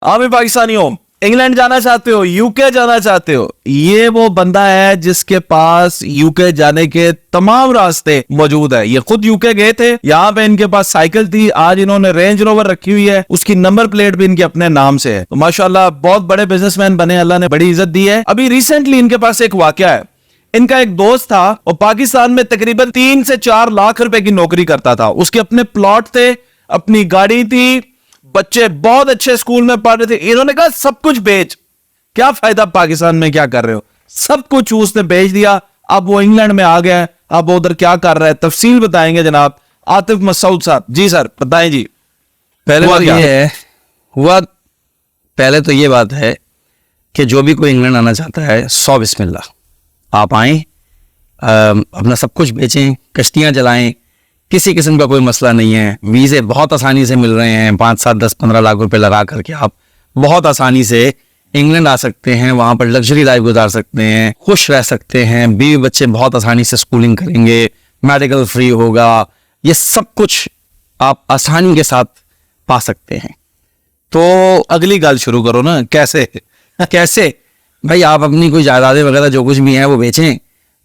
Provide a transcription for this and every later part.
आप भी पाकिस्तानी हो, इंग्लैंड जाना चाहते हो, यूके जाना चाहते हो, ये वो बंदा है जिसके पास यूके जाने के तमाम रास्ते मौजूद है। ये खुद यूके गए थे, यहाँ पे इनके पास साइकिल थी, आज इन्होंने रेंज रोवर रखी हुई है, उसकी नंबर प्लेट भी इनके अपने नाम से है। तो माशाल्लाह बहुत बड़े बिजनेसमैन बने, अल्लाह ने बड़ी इज्जत दी है। अभी रिसेंटली इनके पास एक वाकया है, इनका एक दोस्त था और पाकिस्तान में तकरीबन 3 से 4 लाख रुपए की नौकरी करता था, उसके अपने प्लॉट थे, अपनी गाड़ी थी, बच्चे बहुत अच्छे स्कूल में पढ़ रहे थे। इन्होंने कहा सब कुछ बेच, क्या फायदा पाकिस्तान में क्या कर रहे हो, सब कुछ उसने बेच दिया। अब वो इंग्लैंड में आ गया है, अब वो उधर क्या कर रहा है तफसील बताएंगे जनाब आतिफ मसूद साहब। जी सर बताएं जी। पहले बात ये है पहले तो ये बात है कि जो भी कोई इंग्लैंड आना चाहता है 100 बिस्मिल्लाह, आप आएं, अपना सब कुछ बेचें, कश्तियां चलाएं, किसी किस्म का कोई मसला नहीं है। वीज़े बहुत आसानी से मिल रहे हैं, 5, 7, 10, 15 लाख रुपए लगा करके आप बहुत आसानी से इंग्लैंड आ सकते हैं, वहाँ पर लग्जरी लाइफ गुजार सकते हैं, खुश रह सकते हैं, बीवी बच्चे बहुत आसानी से स्कूलिंग करेंगे, मेडिकल फ्री होगा, ये सब कुछ आप आसानी के साथ पा सकते हैं। तो अगली गल शुरू करो ना, कैसे कैसे भाई, आप अपनी कोई जायदादें वगैरह जो कुछ भी हैं वो बेचें,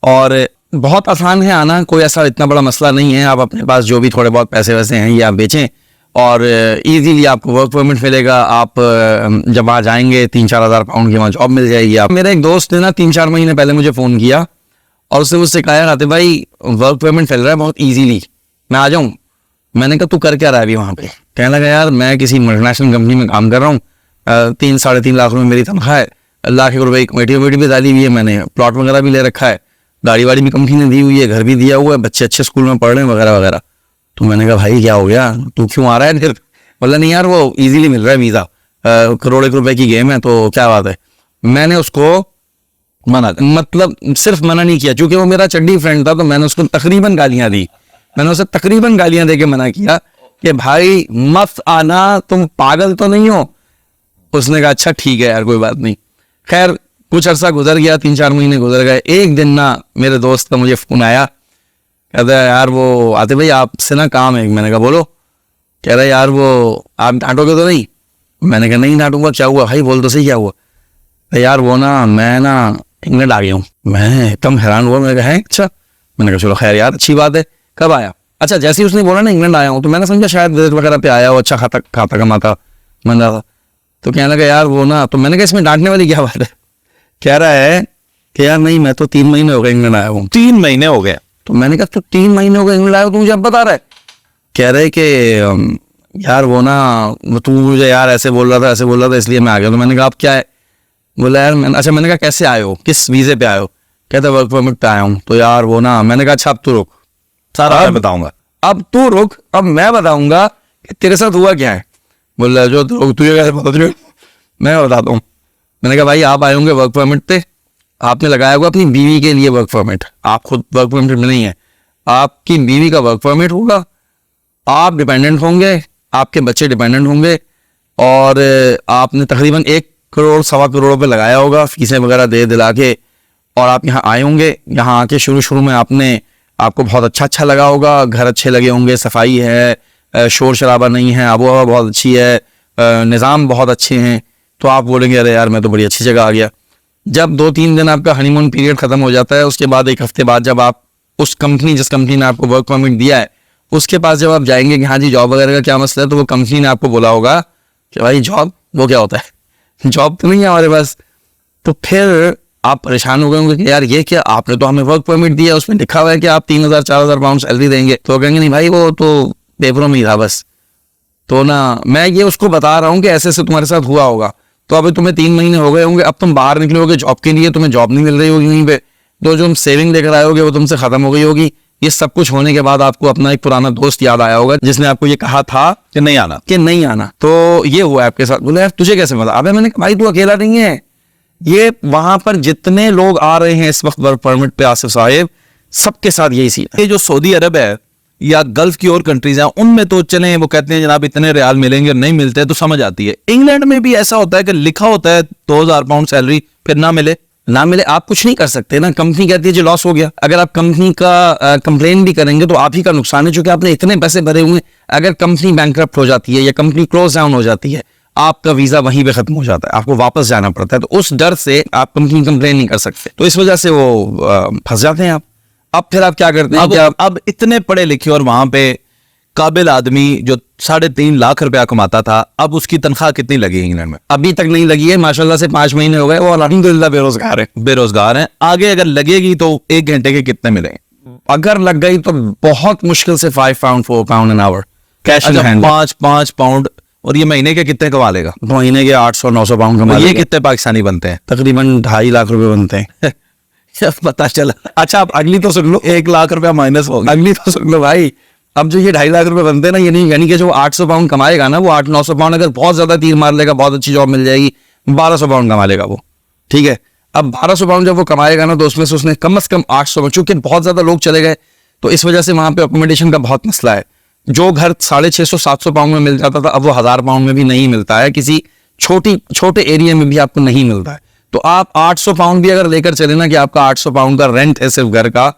और बहुत आसान है आना, कोई ऐसा इतना बड़ा मसला नहीं है। आप अपने पास जो भी थोड़े बहुत पैसे वैसे हैं ये आप बेचें और इजीली आपको वर्क परमिट मिलेगा। आप जब आ जाएंगे 3-4 हज़ार पाउंड की वहाँ जॉब मिल जाएगी। आप, मेरा एक दोस्त ने ना 3-4 महीने पहले मुझे फ़ोन किया और उससे मुझसे कहा आते भाई वर्क परमिट मिल रहा है बहुत ईजीली, मैं आ जाऊँ। मैंने कहा तू कर क्या रहा है अभी वहाँ पे? कहने लगा यार मैं किसी मल्टीनेशनल कंपनी में काम कर रहा हूँ, 3-3.5 लाख रुपये मेरी तनख्वाह है, लाख एक रुपये कमेटी भी डाली हुई है, मैंने प्लॉट वगैरह भी ले रखा है, गाड़ी वाड़ी भी कंपनी ने दी हुई है, घर भी दिया हुआ है, बच्चे अच्छे स्कूल में पढ़ रहे हैं वगैरह वगैरह। तो मैंने कहा भाई क्या हो गया, तू क्यों आ रहा है? फिर बोला नहीं यार वो इजीली मिल रहा है वीज़ा, करोड़ एक रुपए की गेम है तो क्या बात है। मैंने उसको मतलब सिर्फ मना नहीं किया, क्योंकि वो मेरा चड्डी फ्रेंड था, तो मैंने उसको तकरीबन गालियां दी। मैंने उसे तकरीबन गालियां दे के मना किया कि भाई मत आना, तुम पागल तो नहीं हो। उसने कहा अच्छा ठीक है यार कोई बात नहीं। खैर कुछ अरसा गुजर गया, 3-4 महीने गुजर गए। एक दिन ना मेरे दोस्त का मुझे फ़ोन आया, कहता है यार वो आते भाई आपसे ना काम है। मैंने कहा बोलो। कह रहा है यार वो आप डांटोगे तो नहीं? मैंने कहा नहीं डांटूंगा। क्या हुआ भाई, बोल तो सही क्या हुआ? यार वो ना मैं ना इंग्लैंड आ गया हूँ। मैं एकदम हैरान हुआ, मैंने कहा है अच्छा? मैंने कहा चलो खैर यार अच्छी बात है, कब आया? अच्छा जैसे ही उसने बोला ना इंग्लैंड आया हूँ, तो मैंने समझा शायद विजिट वगैरह पे आया हो, अच्छा खाता कमाता बंदा था। तो कहने लगा यार वो ना, तो मैंने कहा इसमें डांटने वाली क्या बात है? कह रहा है कि यार नहीं मैं तो 3 महीने हो गए इंग्लैंड आया हूँ। 3 महीने हो गए? तो मैंने कहा तो 3 महीने हो गए इंग्लैंड आया हूँ, तू मुझे अब बता रहा है? कह रहे कि यार वो ना तू मुझे यार ऐसे बोल रहा था इसलिए मैं आ गया। तो मैंने कहा आप क्या है? बोला यार अच्छा। मैंने कहा कैसे आए हो, किस वीज़े पे आए हो? कहता वर्क परमिट पे आया हूँ। तो यार वो ना, मैंने कहा अच्छा अब तू रुक, सारा मैं बताऊंगा। अब तू रुक, अब मैं बताऊंगा कि तेरे साथ हुआ क्या है। बोला जो तुझे कैसे पता चले? मैं बताता हूँ। मैंने कहा भाई आप आए होंगे वर्क परमिट पे, आपने लगाया होगा अपनी बीवी के लिए वर्क परमिट, आप खुद वर्क परमिट में नहीं है, आपकी बीवी का वर्क परमिट होगा, आप डिपेंडेंट होंगे, आपके बच्चे डिपेंडेंट होंगे, और आपने तकरीबन 1 करोड़ 1.25 करोड़ रुपये लगाया होगा फीसें वगैरह दे दिला के, और आप यहाँ आए होंगे। यहाँ आके शुरू में आपको बहुत अच्छा लगा होगा, घर अच्छे लगे होंगे, सफाई है, शोर शराबा नहीं है, आबो हवा बहुत अच्छी है, निज़ाम बहुत अच्छे हैं। तो आप बोलेंगे अरे यार मैं तो बड़ी अच्छी जगह आ गया। जब 2-3 दिन आपका हनीमून पीरियड खत्म हो जाता है, उसके बाद 1 हफ्ते बाद जब आप उस कंपनी जिस कंपनी ने आपको वर्क परमिट दिया है उसके पास जब आप जाएंगे कि हाँ जी जॉब वगैरह का क्या मसला है, तो वो कंपनी ने आपको बोला होगा कि भाई जॉब वो क्या होता है, जॉब तो नहीं है हमारे पास। तो फिर आप परेशान हो गए होंगे कि यार ये क्या, आपने तो हमें वर्क परमिट दिया, उसमें लिखा हुआ है कि आप 3,000-4,000 पाउंड सैलरी देंगे। तो कहेंगे नहीं भाई वो तो पेपरों में ही था बस। तो ना मैं ये उसको बता रहा हूँ कि ऐसे तुम्हारे साथ हुआ होगा। तो अभी तुम्हें 3 महीने हो गए होंगे, अब तुम बाहर निकले होगे जॉब के लिए, तुम्हें जॉब नहीं मिल रही होगी वहीं पे, तो जो तुम सेविंग लेकर आए होगे वो तुमसे खत्म हो गई होगी। ये सब कुछ होने के बाद आपको अपना एक पुराना दोस्त याद आया होगा जिसने आपको ये कहा था कि नहीं आना। तो ये हुआ आपके साथ। बोले यार तुझे कैसे पता? अबे मैंने कहा भाई तू अकेला नहीं है, ये वहां पर जितने लोग आ रहे हैं इस वक्त वर्क परमिट पे आसिफ साहिब, सबके साथ यही सीन है। ये जो सऊदी अरब है या गल्फ की और कंट्रीज हैं उनमें तो चलें वो कहते हैं जनाब इतने रियाल मिलेंगे, नहीं मिलते तो समझ आती है। इंग्लैंड में भी ऐसा होता है कि लिखा होता है 2,000 पाउंड सैलरी, फिर ना मिले, आप कुछ नहीं कर सकते ना। कंपनी कहती है जी लॉस हो गया, अगर आप कंपनी का कंप्लेन भी करेंगे तो आप ही का नुकसान है, क्योंकि आपने इतने पैसे भरे हुए। अगर कंपनी बैंकरप्ट हो जाती है या कंपनी क्लोज डाउन हो जाती है, आपका वीजा वहीं पे खत्म हो जाता है, आपको वापस जाना पड़ता है। तो उस डर से आप कंपनी कंप्लेन नहीं कर सकते, तो इस वजह से वो फंस जाते हैं आप। अब फिर आप क्या करते हैं कि अब इतने पढ़े लिखे और वहां पे काबिल आदमी जो 3.5 लाख रुपया कमाता था, अब उसकी तनख्वाह कितनी लगी इंग्लैंड में? अभी तक नहीं लगी है, माशाल्लाह से 5 महीने हो गए, वो अल्हम्दुलिल्लाह बेरोजगार है। बेरोजगार हैं। आगे अगर लगेगी तो 1 घंटे के कितने मिलेंगे? अगर लग गई तो बहुत मुश्किल से 5 pound 4 pound an hour cash in hand. 5 pound. और ये महीने के कितने कमा लेगा? महीने के 800-900 पाउंड कमा और ये लेगा। कितने पाकिस्तानी बनते हैं? तकरीबन 2.5 लाख रुपए बनते हैं। पता चला। अच्छा, आप अगली तो सुन लो, 1 लाख रुपया माइनस हो गया। अगली तो सुन लो भाई। अब जो ये 2.5 लाख रुपए बनते हैं ना, ये नहीं, यानी कि जो 800 पाउंड कमाएगा ना, वो 800-900 पाउंड अगर बहुत ज्यादा तीर मार लेगा, बहुत अच्छी जॉब मिल जाएगी, 1200 पाउंड कमा लेगा वो। ठीक है, अब 1200 पाउंड जब वो कमाएगा ना, तो उसमें से उसने कम से कम 800, चूंकि बहुत ज्यादा लोग चले गए तो इस वजह से वहां पे अकोमोडेशन का बहुत मसला है। जो घर 650-700 पाउंड में मिल जाता था, अब वो 1000 पाउंड में भी नहीं मिलता है, किसी छोटे एरिया में भी आपको नहीं मिलता है। तो आप 800 पाउंड भी अगर लेकर चले ना, कि आपका 800 पाउंड का रेंट है सिर्फ घर का,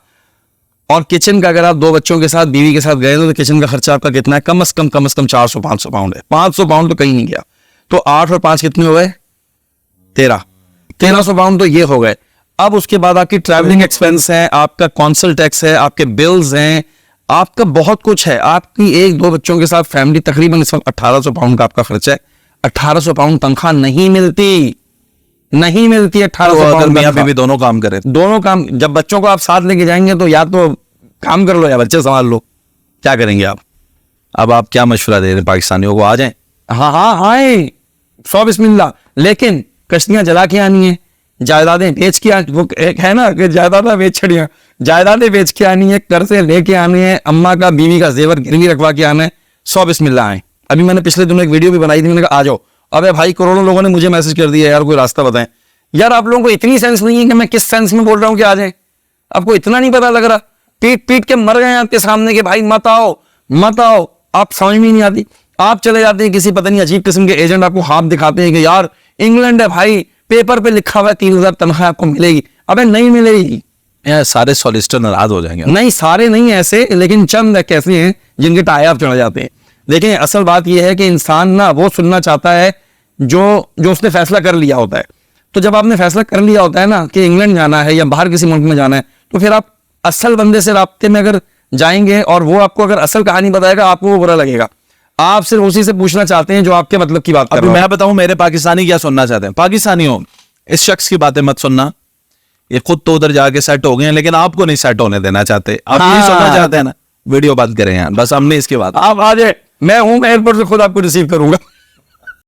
और किचन का अगर आप 2 बच्चों के साथ, बीवी के साथ गए तो किचन का खर्चा आपका कितना है? कम से कम 400-500 पाउंड है। 500 पाउंड तो कहीं नहीं गया। तो 8 और 5 कितने हो गए? 1300 पाउंड तो ये हो गए। अब उसके बाद आपकी ट्रैवलिंग एक्सपेंस है, आपका कौंसल टैक्स है, आपके बिल्स हैं, आपका बहुत कुछ है। आपकी 1-2 बच्चों के साथ फैमिली तकरीबन इस वक्त 1800 पाउंड का आपका खर्चा है। 1800 पाउंड तनख्वाह नहीं मिलती 1800 तो अगर पाउंड मियां तनख्वाह। बीवी दोनों काम करें, दोनों काम, जब बच्चों को आप साथ लेके जाएंगे तो या तो काम कर लो या बच्चे संभाल लो, क्या करेंगे आप? अब आप क्या मशवरा दे रहे हैं पाकिस्तानियों को? आ जाएं। हाँ, आए 100 बिस्मिल्लाह, लेकिन कश्तियां जला के आनी है, जायदादें बेच के वो एक है ना कि जायदादें बेच छड़ियां, जायदादें बेच के आनी है, कर्जे लेके आने हैं, अम्मा का बीवी का जेवर गिरवी रखवा के आना है। 100 बिस्मिल्लाह आए। अभी मैंने पिछले दिनों एक वीडियो भी बनाई थी, मैंने कहा आ जाओ। अबे भाई, करोड़ों लोगों ने मुझे मैसेज कर दिया, यार कोई रास्ता बताएं। यार आप लोगों को इतनी सेंस नहीं है कि मैं किस सेंस में बोल रहा हूँ कि आ जाए? आपको इतना नहीं पता लग रहा? पीट के मर गए आपके सामने कि भाई मत आओ मत आओ, आप समझ में नहीं आती। आप चले जाते हैं, किसी पता नहीं अजीब किस्म के एजेंट आपको हाथ दिखाते हैं कि यार इंग्लैंड है भाई, पेपर पे लिखा हुआ है 3000 तनख्वाह आपको मिलेगी। अबे नहीं मिलेगी। यार सारे सॉलिसिटर नाराज हो जाएंगे। नहीं, सारे नहीं ऐसे, लेकिन चंद कैसे हैं जिनके टाई आप चढ़ जाते हैं। देखें, असल बात यह है कि इंसान ना वो सुनना चाहता है जो उसने फैसला कर लिया होता है। तो जब आपने फैसला कर लिया होता है ना कि इंग्लैंड जाना है या बाहर किसी मुल्क में जाना है, तो फिर आप असल बंदे से राब्ते में अगर जाएंगे और वो आपको अगर असल कहानी बताएगा, आपको वो बुरा लगेगा। आप सिर्फ उसी से पूछना चाहते हैं जो आपके मतलब की बात कर अभी रहा है। मैं बताऊं मेरे पाकिस्तानी क्या सुनना चाहते हैं। पाकिस्तानियों, इस शख्स की बातें मत सुनना, ये खुद तो उधर जाके सेट हो गए हैं, लेकिन आपको नहीं सेट होने देना चाहते। आप हाँ। यही सुनना चाहते हैं ना, वीडियो बंद करें यार, बस हमने इसके बाद। आप आ जाए, मैं हूं, मैं एयरपोर्ट से खुद आपको रिसीव करूंगा।